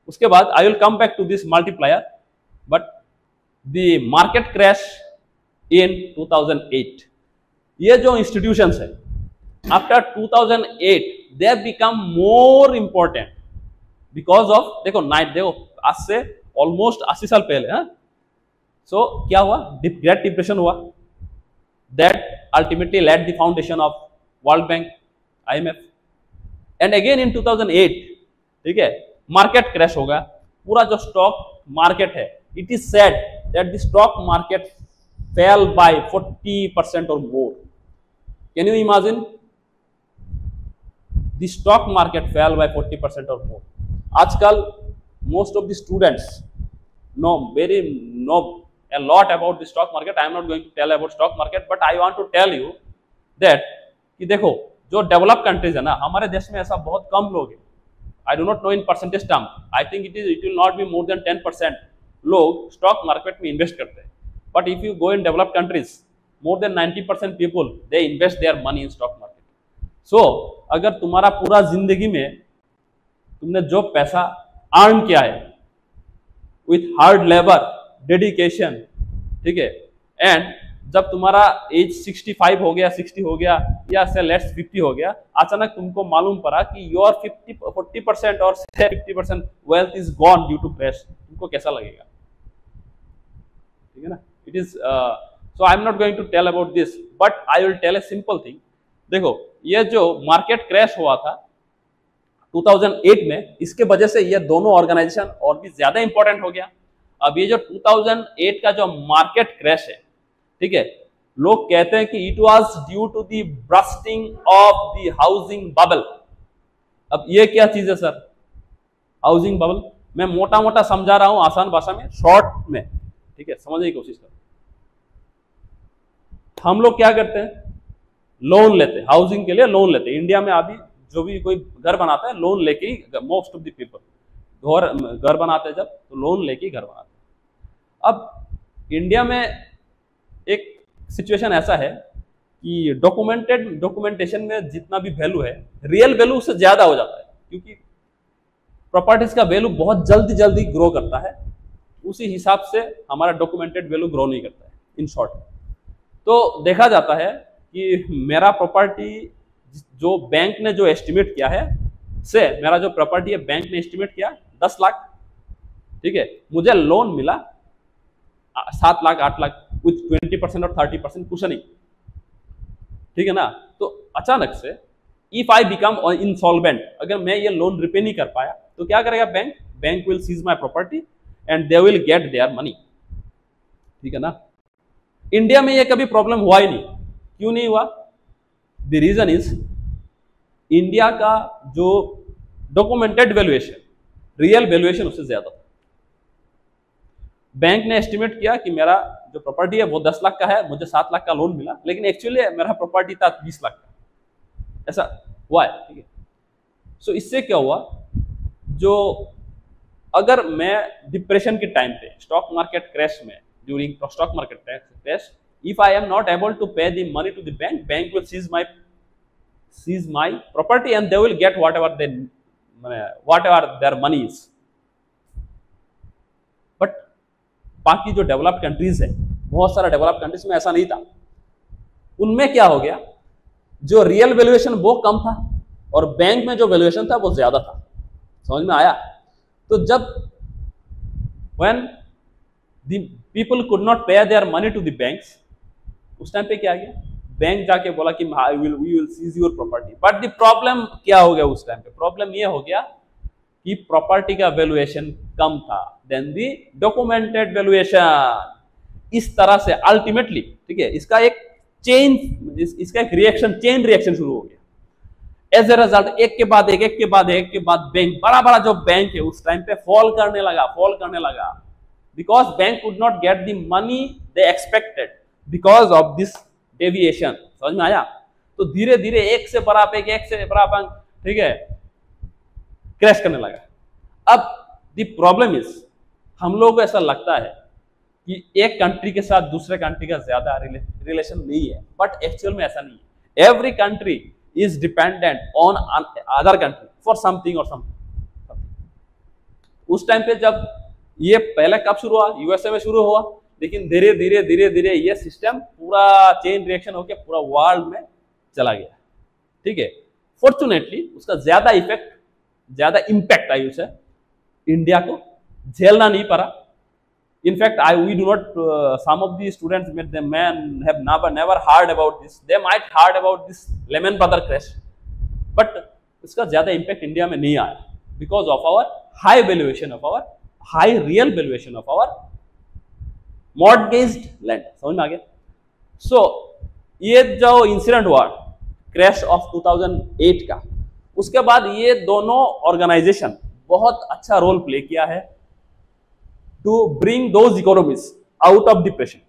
उसके बाद I will come back to this multiplier, but the market crash in 2008, ये जो इंस्टीट्यूशंस है after 2008 they have become more important because of, देखो आज से ऑलमोस्ट 80 साल पहले, हाँ, सो क्या हुआ, ग्रेट डिप्रेशन हुआ, that ultimately led the foundation of World Bank, IMF, and again in 2008, ठीक है, मार्केट क्रैश होगा, पूरा जो स्टॉक मार्केट है, it is said that the stock market fell by 40% or more. Can you imagine, the stock market fell by 40% or मोर। आजकल most of the students know a lot about the stock market. I am not going to tell about stock market, but I want to tell you that कि देखो जो develop countries है ना, हमारे देश में ऐसा बहुत कम लोग हैं, I do not know in percentage term, I think it will not be more than 10% लोग स्टॉक मार्केट में इन्वेस्ट करते हैं, but if you go in developed countries, more than 90% people they invest their money in stock market. So अगर तुम्हारा पूरा जिंदगी में तुमने जो पैसा अर्न किया है विथ हार्ड लेबर, डेडिकेशन, ठीक है, एंड जब तुम्हारा एज 65 हो गया, 60 हो गया, या से लेट्स 50 हो गया, अचानक तुमको मालूम पड़ा कि योर 40% और 50% wealth is gone due to crash, तुमको कैसा लगेगा? ठीक है ना? It is so I am not going to tell about this, but I will tell a simple thing. देखो ये जो मार्केट क्रैश हुआ था 2008 में, इसके वजह से ये दोनों ऑर्गेनाइजेशन और भी ज्यादा इंपॉर्टेंट हो गया। अब ये जो 2008 का जो मार्केट क्रैश है, ठीक है, लोग कहते हैं कि it was due to the bursting of the housing bubble. अब ये क्या चीज है सर, हाउसिंग बबल? मैं मोटा मोटा समझा रहा हूं आसान भाषा में, शॉर्ट में, ठीक है, समझने की कोशिश करो। हम लोग क्या करते हैं, लोन लेते हैं, हाउसिंग के लिए लोन लेते हैं। इंडिया में अभी जो भी कोई घर बनाता है लोन लेके ही, मोस्ट ऑफ द पीपल घर बनाते हैं, जब तो लोन लेके ही घर बनाते हैं। अब इंडिया में एक सिचुएशन ऐसा है कि डॉक्यूमेंटेशन में जितना भी वैल्यू है, रियल वैल्यू उससे ज्यादा हो जाता है, क्योंकि प्रॉपर्टीज का वैल्यू बहुत जल्दी ग्रो करता है, उसी हिसाब से हमारा डॉक्यूमेंटेड वैल्यू ग्रो नहीं करता है। इन शॉर्ट, तो देखा जाता है कि मेरा प्रॉपर्टी जो बैंक ने जो एस्टिमेट किया है, से मेरा जो प्रॉपर्टी है बैंक ने एस्टिमेट किया 10 लाख, ठीक है, मुझे लोन मिला 7 लाख 8 लाख विथ 20% और 30% कुछ नहीं, ठीक है ना? तो अचानक से इफ आई बिकम इंसॉल्वेंट, अगर मैं ये लोन रिपे नहीं कर पाया तो क्या करेगा bank? Bank will cease my property and they will get their money, ठीक है ना? इंडिया में ये कभी प्रॉब्लम हुआ ही नहीं। क्यों नहीं हुआ? द रीजन इज इंडिया का जो डॉक्यूमेंटेड वैल्यूएशन, रियल वैल्यूएशन उससे ज्यादा था। बैंक ने एस्टिमेट किया कि मेरा जो प्रॉपर्टी है वो 10 लाख का है, मुझे 7 लाख का लोन मिला, लेकिन एक्चुअली मेरा प्रॉपर्टी था 20 लाख का, ऐसा हुआ है, ठीक है। सो इससे क्या हुआ, जो अगर मैं डिप्रेशन के टाइम पे, स्टॉक मार्केट क्रैश में, during stock market crash, if I am not able to pay the money to the bank, bank will seize my property and they will get whatever their money is. But बाकी जो developed countries है, बहुत सारा developed countries में ऐसा नहीं था। उनमें क्या हो गया, जो रियल वैल्यूएशन वो कम था और बैंक में जो वैल्यूएशन था वो ज्यादा था। समझ में आया? तो जब when the people could not pay their money to the banks, उस टाइम पे क्या गया, बैंक जाके बोला कि we will seize your property, but the problem क्या हो गया उस टाइम पे? प्रॉब्लम ये हो गया कि प्रॉपर्टी का वैल्यूएशन कम था देन दी डॉक्यूमेंटेड वैल्यूएशन। इस तरह से अल्टीमेटली, ठीक है, इसका एक रिएक्शन, चेन रिएक्शन शुरू हो गया। एज ए रिजल्ट एक के बाद एक बैंक, बड़ा जो बैंक है उस टाइम पे फॉल करने लगा, because bank could not get the money they expected because of this deviation. समझ में आया? तो धीरे धीरे एक से बड़ा बैंक, ठीक है, क्रैश करने लगा। अब द प्रॉब्लम इज, हम लोगों को ऐसा लगता है कि एक कंट्री के साथ दूसरे कंट्री का ज्यादा रिलेशन नहीं है, बट एक्चुअल में ऐसा नहीं है। Every country is dependent on other country for something और समथिंग। उस टाइम पे जब ये पहले कब शुरू हुआ, यूएसए में शुरू हुआ, लेकिन धीरे धीरे धीरे धीरे ये सिस्टम पूरा चेन रिएक्शन होकर पूरा वर्ल्ड में चला गया। ठीक है, फॉर्चुनेटली उसका ज्यादा इफेक्ट, ज्यादा इंपैक्ट आई उसे इंडिया को झेलना नहीं पड़ा। In fact we do not, some of the students have never heard about this. They might heard about this Lehman Brothers crash, but इसका ज्यादा इम्पैक्ट इंडिया में नहीं आया because of our high valuation of our, high real valuation of our mortgaged land. समझ में आ गया? सो ये जो इंसिडेंट हुआ क्रैश ऑफ 2008 का, उसके बाद ये दोनों ऑर्गेनाइजेशन बहुत अच्छा रोल प्ले किया है to bring those economies out of depression.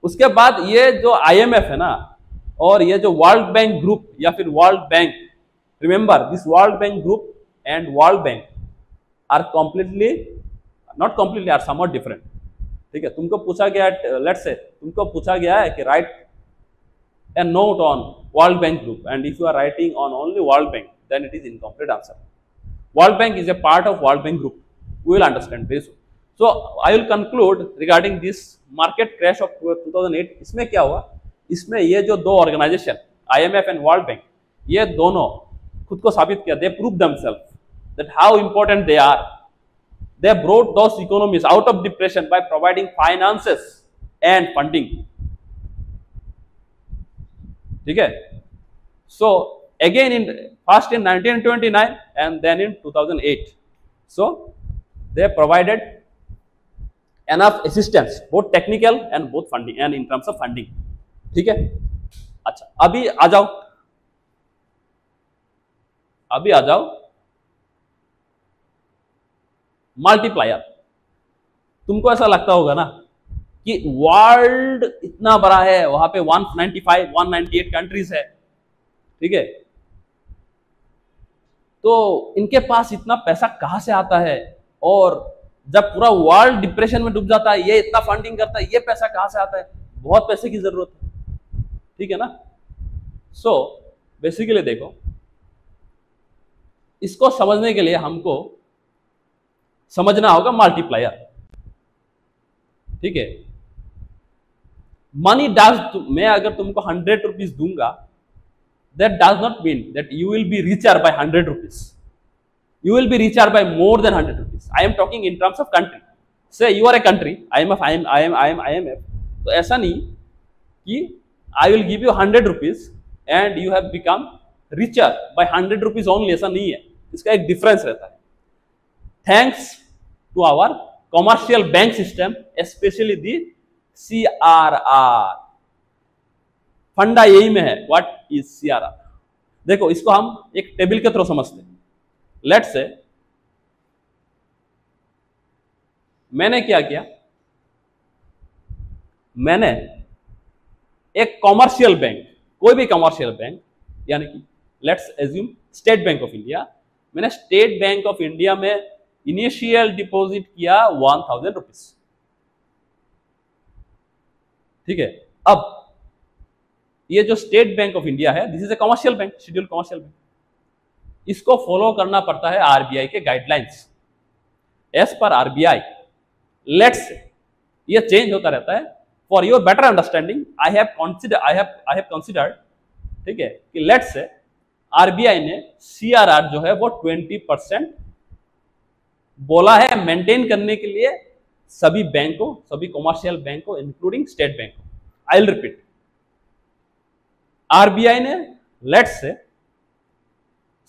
उसके बाद ये जो आईएमएफ है ना, और ये जो वर्ल्ड बैंक ग्रुप या फिर world bank, remember this world bank group and world bank are completely, not completely, are somewhat different. ठीक है, तुमको पूछा गया, लेट्स से तुमको पूछा गया है कि right a note on World Bank Group, and if you are writing on only World Bank, then it is incomplete answer. World Bank is a part of World Bank Group. We will understand very soon. So I will conclude regarding this market crash of 2008. इसमें क्या हुआ? इसमें ये जो दो organisation IMF and World Bank, ये दोनों खुद को साबित किया, they proved themselves that how important they are. They brought those economies out of depression by providing finances and funding. ठीक है, so again in first in 1929 and then in 2008, so they provided enough assistance, both technical and both funding and in terms of funding. ठीक है, अच्छा अभी आ जाओ, अभी आ जाओ multiplier. तुमको ऐसा लगता होगा ना कि वर्ल्ड इतना बड़ा है, वहां पे 195 198 कंट्रीज है। ठीक है, तो इनके पास इतना पैसा कहां से आता है, और जब पूरा वर्ल्ड डिप्रेशन में डूब जाता है, ये इतना फंडिंग करता है, ये पैसा कहां से आता है? बहुत पैसे की जरूरत है। ठीक है ना? सो बेसिकली देखो, इसको समझने के लिए हमको समझना होगा मल्टीप्लायर। ठीक है, मनी डज, मैं अगर तुमको 100 रुपीज दूंगा, that does not mean that you will be richer by 100 rupees, you will be richer by more than 100 rupees. I am talking in terms of country. Say you are a country, IMF. तो ऐसा नहीं कि I will give you 100 rupees and you have become richer by 100 rupees only, ऐसा नहीं है। इसका एक difference रहता है। Thanks to our commercial bank system, especially the CRR. फंडा यही में है। What is CRR? देखो, इसको हम एक टेबल के थ्रू समझते हैं। लेट्स से मैंने क्या किया, मैंने एक कॉमर्शियल बैंक, कोई भी कॉमर्शियल बैंक, यानी कि let's assume State bank of India, मैंने स्टेट बैंक ऑफ इंडिया में इनिशियल डिपॉजिट किया 1000 रुपीज। ठीक है, अब ये जो स्टेट बैंक ऑफ इंडिया है, this is a commercial bank, schedule commercial bank. इसको फॉलो करना पड़ता है आरबीआई के guidelines. As per RBI, let's ये चेंज होता रहता है। For your better understanding, I have considered, ठीक है, कि लेट्स से आरबीआई ने सीआरआर जो है वो 20% बोला है मेंटेन करने के लिए सभी बैंकों, सभी कॉमर्शियल बैंकों इंक्लूडिंग स्टेट बैंक को। आई विल रिपीट, आरबीआई ने लेट्स से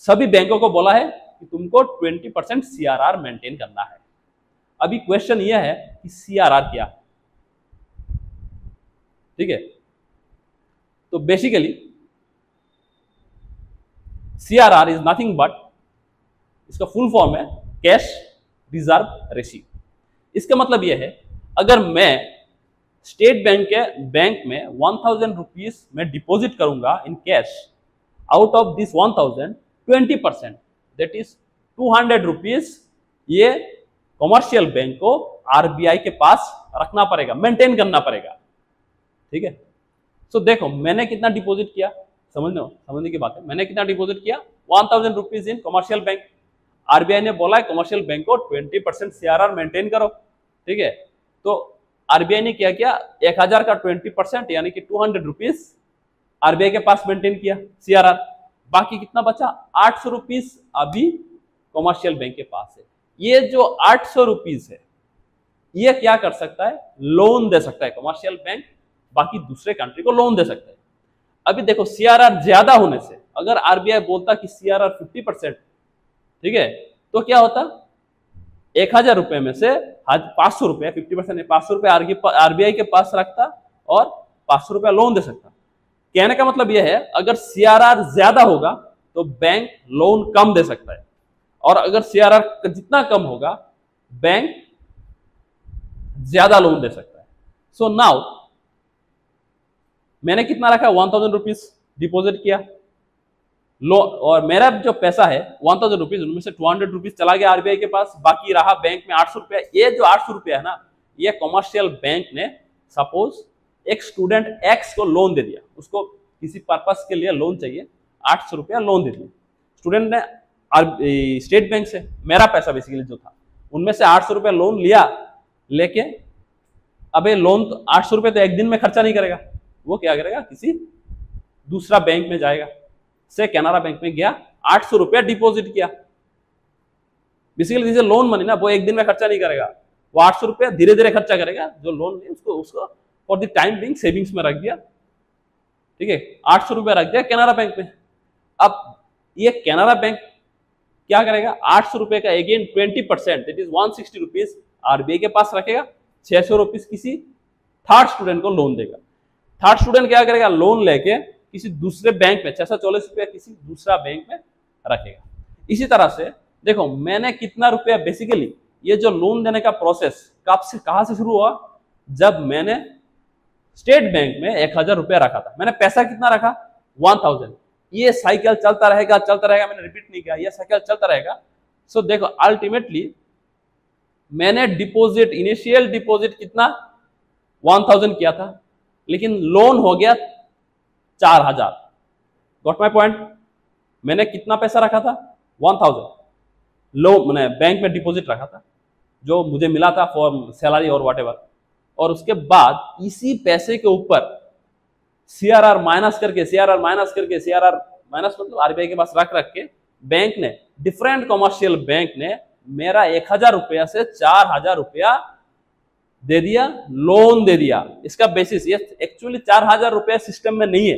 सभी बैंकों को बोला है कि तुमको 20% सीआरआर मेंटेन करना है। अभी क्वेश्चन यह है कि सीआरआर क्या है? ठीक है, तो basically CRR is nothing but, इसका फुल फॉर्म है कैश रिजर्व रेशियो। इसका मतलब यह है, अगर मैं स्टेट बैंक में 1000 रुपीज में डिपॉजिट करूंगा in cash, out of this 1000 20% that is 200 rupees ये कॉमर्शियल बैंक को आरबीआई के पास रखना पड़ेगा, मेंटेन करना पड़ेगा। ठीक है, सो देखो मैंने कितना डिपॉजिट किया, समझने की बात है, मैंने कितना डिपॉजिट किया 1000 rupees in commercial bank. RBI ने बोला है कमर्शियल बैंक को 20% सीआरआर मेंटेन करो, ठीक है। तो आरबीआई ने क्या किया, 1000 का 20% यानी कि 200 रुपीज आरबीआई के पास मेंटेन किया सीआरआर, बाकी कितना बचा 800 रुपीज अभी कमर्शियल बैंक के पास है। ये जो 800 रुपीज है ये क्या कर सकता है, लोन दे सकता है कमर्शियल बैंक, बाकी दूसरे कंट्री को लोन दे सकता है। अभी देखो सीआरआर ज्यादा होने से, अगर आरबीआई बोलता कि सीआरआर 50%, ठीक है, तो क्या होता, 1000 रुपए में से 500 रुपए, 50% 500 रुपए आरबीआई के पास रखता और 500 रुपया लोन दे सकता। कहने का मतलब यह है अगर सीआरआर ज्यादा होगा तो बैंक लोन कम दे सकता है, और अगर सीआरआर जितना कम होगा बैंक ज्यादा लोन दे सकता है। सो नाउ मैंने कितना रखा, 1000 रुपीज डिपोजिट किया लो, और मेरा जो पैसा है 1000 रुपीज, उनमें से 200 रुपीज चला गया आरबीआई के पास, बाकी रहा बैंक में 800 रुपया। ये जो 800 रुपया है ना, ये कमर्शियल बैंक ने सपोज एक स्टूडेंट एक्स को लोन दे दिया, उसको किसी पर्पस के लिए लोन चाहिए, 800 रुपया लोन दे दिया स्टूडेंट ने स्टेट बैंक से, मेरा पैसा बेसिकली जो था उनमें से 800 रुपया लोन लिया, लेके अब ये लोन तो 800 रुपये तो एक दिन में खर्चा नहीं करेगा, वो क्या करेगा, किसी दूसरा बैंक में जाएगा, से कैनरा बैंक में गया, 800 रुपया डिपॉजिट किया। बेसिकली जैसे लोन मनी ना, वो एक दिन में खर्चा नहीं करेगा, वो 800 रुपया धीरे धीरे खर्चा करेगा, जो लोन है उसको for the time being savings में रख दिया, ठीक है, 800 रुपया रख दिया कैनरा बैंक में। अब ये कैनरा बैंक क्या करेगा, 800 रुपये का again 20% that is 160 rupees RBI के पास रखेगा, 600 रुपीज किसी थर्ड स्टूडेंट को लोन देगा। थर्ड स्टूडेंट क्या करेगा, लोन लेके किसी दूसरे बैंक में 640 रुपया किसी दूसरा बैंक में रखेगा। इसी तरह से देखो मैंने कितना रुपया, बेसिकली ये जो लोन देने का प्रोसेस कहां से शुरू हुआ, जब मैंने स्टेट बैंक में 1000 रुपया रखा था, मैंने पैसा कितना रखा 1000। ये साइकिल चलता रहेगा, मैंने रिपीट नहीं किया, ये साइकिल चलता रहेगा। सो देखो अल्टीमेटली मैंने डिपॉजिट, इनिशियल डिपॉजिट कितना 1000 किया था, लेकिन लोन हो गया 4000। Got my point. मैंने कितना पैसा रखा था 1000 लोन, मैंने बैंक में डिपॉजिट रखा था जो मुझे मिला था फॉर सैलरी और व्हाटएवर, और उसके बाद इसी पैसे के ऊपर सीआरआर माइनस करके सीआरआर माइनस मतलब आरबीआई के पास रख के बैंक ने, डिफरेंट कमर्शियल बैंक ने मेरा 1000 रुपया से 4000 रुपया दे दिया, लोन दे दिया। इसका बेसिस ये एक्चुअली 4000 रुपया सिस्टम में नहीं है,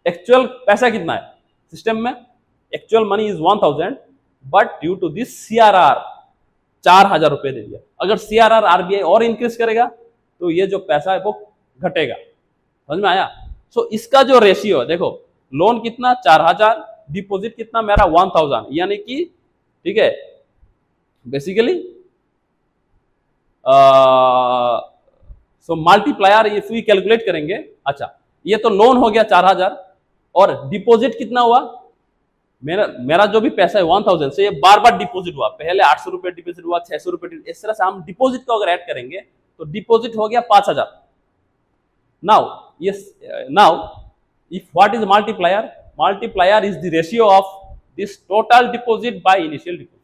एक्चुअल पैसा कितना है सिस्टम में, actual money is 1000, but due to this CRR 4000 रुपये दे दिया। अगर सीआरआर आरबीआई और इंक्रीज करेगा तो ये जो पैसा है वो घटेगा, समझ में आया। सो इसका जो रेशियो है देखो, लोन कितना 4000, डिपॉजिट कितना मेरा 1000, यानी कि ठीक है basically so multiplier if we calculate करेंगे, अच्छा ये तो लोन हो गया 4000 और डिपॉजिट कितना हुआ, मेरा जो भी पैसा है 1000 से ये बार बार डिपॉजिट हुआ, पहले 800 रुपये डिपॉजिट हुआ, 600 रुपये, इस तरह से हम डिपॉजिट को अगर ऐड करेंगे तो डिपॉजिट हो गया 5000। Now yes, now if what is multiplier is the ratio of this total deposit by initial deposit,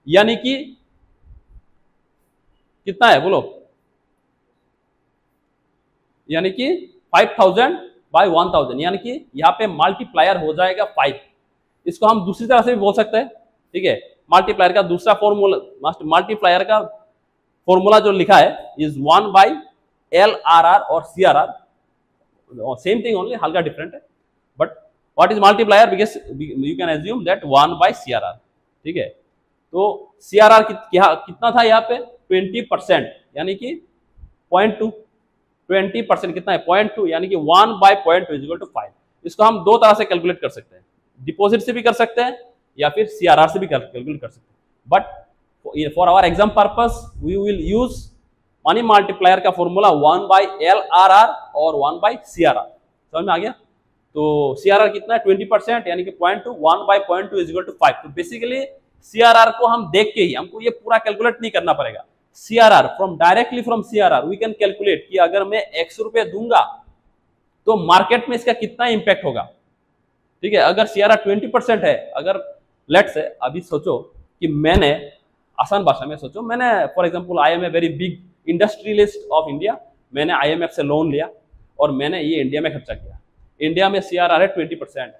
यानी कि कितना है बोलो, यानी कि 5000 by 1000, यानी कि यहाँ पे मल्टीप्लायर हो जाएगा 5। इसको हम दूसरी तरह से भी बोल सकते हैं, ठीक है। मल्टीप्लायर का दूसरा फॉर्मूला, मल्टीप्लायर का फॉर्मूला जो लिखा है इज 1 by LRR और CRR, सेम थिंग ओनली, हल्का डिफरेंट है, but what is multiplier, because you can assume that 1 by CRR, ठीक है। तो CRR कितना था यहाँ पे 20%, यानी कि 0.2, 20% कितना है 0.2, यानी कि 1 by 0.2 इज इक्वल टू 5। इसको हम दो तरह से कैलकुलेट कर सकते हैं, डिपॉजिट से भी कर सकते हैं या फिर CRR से भी कैलकुलेट कर सकते हैं, but for our exam purpose we will use money multiplier का फॉर्मूला 1 by LRR और 1 by CRR। समझ में आ गया। तो CRR कितना है 20%, यानी कि 0.2, 1 by 0.2 इज इक्वल टू 5। तो बेसिकली CRR को हम देख के ही, हमको ये पूरा कैलकुलेट नहीं करना पड़ेगा। CRR directly from CRR we can calculate कि अगर मैं 100 रुपये दूंगा तो मार्केट में इसका कितना इंपैक्ट होगा, ठीक है। अगर CRR 20% है, अगर लेट्स से अभी सोचो कि मैंने, आसान भाषा में सोचो, मैंने for example I am a very big industrialist of India, मैंने आईएमएफ से लोन लिया और मैंने ये इंडिया में खर्चा किया। इंडिया में सीआरआर है 20%।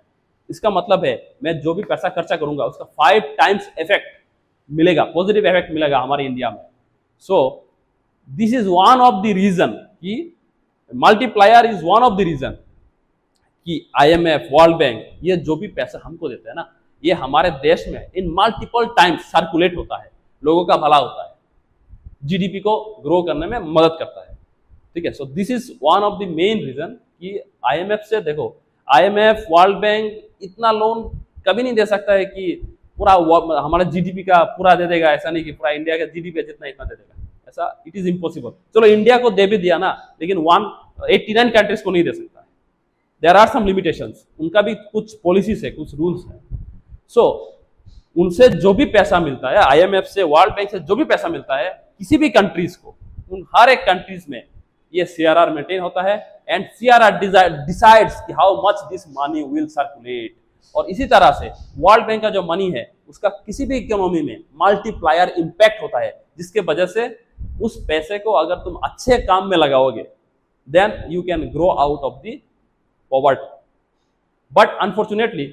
इसका मतलब है मैं जो भी पैसा खर्चा करूंगा उसका 5 टाइम्स इफेक्ट मिलेगा, पॉजिटिव इफेक्ट मिलेगा हमारे इंडिया में। So this is one of the reason कि multiplier is one of the reason कि आईएमएफ, वर्ल्ड बैंक, ये जो भी पैसा हमको देते हैं ना, ये हमारे देश में इन मल्टीपल टाइम्स सर्कुलेट होता है, लोगों का भला होता है, जीडीपी को ग्रो करने में मदद करता है। ठीक है, so this is one of the main reason कि आईएमएफ से, देखो आईएमएफ, वर्ल्ड बैंक इतना लोन कभी नहीं दे सकता है कि पूरा हमारा जीडीपी का पूरा दे देगा, ऐसा नहीं कि पूरा इंडिया का जीडीपी जितना इतना दे देगा, ऐसा इट इज इम्पॉसिबल। चलो इंडिया को दे भी दिया ना, लेकिन 189 कंट्रीज को नहीं दे सकता है, देयर आर सम लिमिटेशंस, उनका भी कुछ पॉलिसीज है, कुछ रूल्स है। सो उनसे जो भी पैसा मिलता है, आईएमएफ से, वर्ल्ड बैंक से जो भी पैसा मिलता है किसी भी कंट्रीज को, उन हर एक कंट्रीज में ये सीआरआर मेंटेन होता है एंड सीआरआर डिसाइड्स कि how much this money will circulate. और इसी तरह से वर्ल्ड बैंक का जो मनी है उसका किसी भी इकोनॉमी में मल्टीप्लायर इंपैक्ट होता है, जिसके वजह से उस पैसे को अगर तुम अच्छे काम में लगाओगे then you can grow out of the poverty. But unfortunately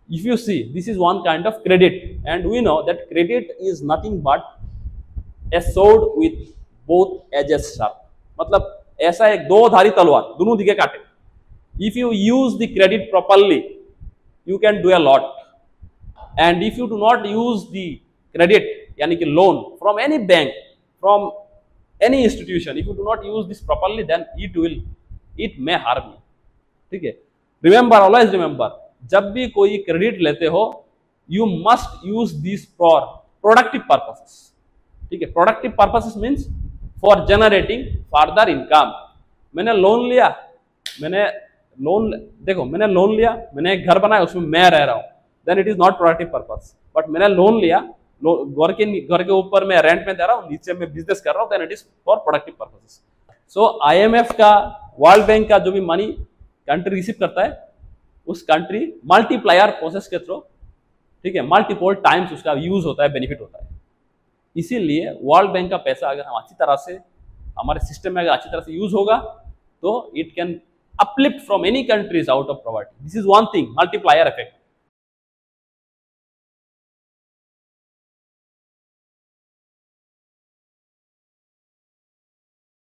if you see, this is one kind of credit, and we know that credit is nothing but a sword with both edges sharp। मतलब ऐसा एक दो धारी तलवार, दोनों दिखे काटे। If you use the credit properly, you can do a lot, and if you do not use the credit, यानी कि loan from any bank, from any institution, if you do not use this properly, then it may harm you। ठीक है, remember, always remember, जब भी कोई credit लेते हो you must use this for productive purposes. ठीक है, productive purposes means for generating further income. मैंने लोन लिया, मैंने लोन लिया, मैंने एक घर बनाया, उसमें मैं रह रहा हूं, then it is not productive purpose. But मैंने लोन लिया, घर के ऊपर मैं रेंट में दे रहा हूं, नीचे मैं बिजनेस कर रहा हूं, then it is for productive purposes. So IMF का, वर्ल्ड बैंक का जो भी मनी कंट्री रिसीव करता है, उस कंट्री मल्टीप्लायर प्रोसेस के थ्रू, ठीक है, मल्टीपल टाइम्स उसका यूज होता है, बेनिफिट होता है। इसीलिए वर्ल्ड बैंक का पैसा अगर हम अच्छी तरह से, हमारे सिस्टम में अगर अच्छी तरह से यूज होगा तो it can uplift from any countries out of poverty. This is one thing, multiplier effect.